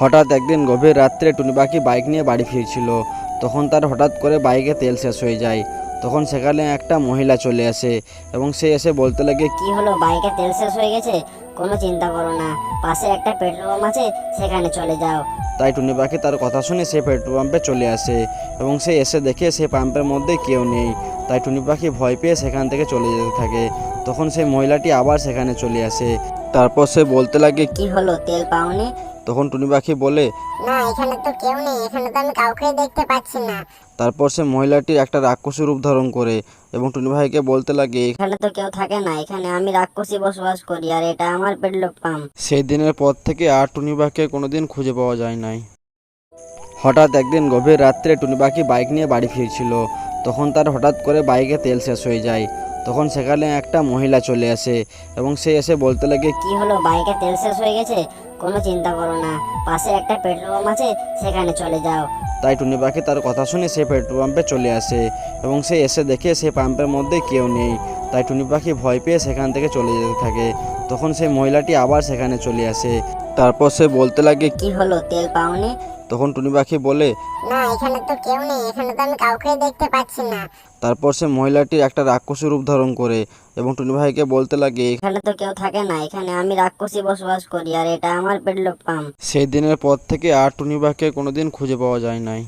হঠাৎ একদিন গভীর রাত্রে টুনি পাখি বাইক নিয়ে বাড়ি ফিরছিল। তখন তার হঠাৎ করে বাইকে তেল শেষ হয়ে যায়। তখন সেখানে একটা মহিলা চলে আসে এবং সে এসে বলতে লাগে, কি হলো, বাইকে তেল শেষ হয়ে গেছে? কোনো চিন্তা করো না, পাশে একটা পেট্রোল পাম্প আছে, সেখানে চলে যাও। তাই টুনি পাখি তার কথা শুনে সে পেট্রোল পাম্পে চলে আসে এবং সে এসে দেখে সে পাম্পের মধ্যে কেউ নেই। তাই টুনি পাখি ভয় পেয়ে সেখান থেকে চলে যেতে থাকে। তখন সেই মহিলাটি আবার সেখানে চলে আসে। তারপর সে বলতে লাগে, কি হলো, তেল পাওনি? তখন টুনি পাখি বলে, না, এখানে তো কেউ নেই, এখানে তো আমি কাউকেই দেখতে পাচ্ছি না। তারপর সে মহিলাটি একটা রাক্ষসী রূপ ধারণ করে এবং টুনি ভাইকে বলতে লাগে, এখানে তো কেউ থাকে না, এখানে আমি রাক্ষসী বসবাস করি, আর এটা আমার পেট্রোল পাম্প। সেই দিনের পর থেকে আর টুনি পাখিকে কোনোদিন খুঁজে পাওয়া যায় নাই। হঠাৎ একদিন গভীর রাত্রে টুনি পাখি বাইক নিয়ে বাড়ি ফিরছিল। তখন তার হঠাৎ করে বাইকে তেল শেষ হয়ে যায়। তখন সেখানে একটা মহিলা চলে আসে এবং সে এসে বলতে লাগে, কি হলো, বাইকে তেল শেষ হয়ে গেছে? কোনো চিন্তা করো না, পাশে একটা পেট্রোল পাম্প আছে, সেখানে চলে যাও। তাই টুনি পাখি তার কথা শুনে সে পেট্রোল পাম্পে চলে আসে এবং সে এসে দেখে সে পাম্পের মধ্যে কেউ নেই। তাই টুনি পাখি ভয় পেয়ে সেখান থেকে চলে যেতে থাকে। তখন সেই মহিলাটি আবার সেখানে চলে আসে। তারপর সে বলতে লাগে, কি হলো, তেল পাওনি? তখন টুনি পাখি বলে, না, এখানে তো কেউ নেই, এখানে তো আমি কাউকেই দেখতে পাচ্ছি না। তারপর সে মহিলাটি একটা রাক্ষসী রূপ ধারণ করে এবং টুনি ভাইকে বলতে লাগে, এখানে তো কেউ থাকে না, এখানে আমি রাক্ষসী বসবাস করি, আর এটা আমার পেট্রোল পাম্প। সেই দিনের পর থেকে আর টুনি পাখিকে কোনোদিন খুঁজে পাওয়া যায় নাই।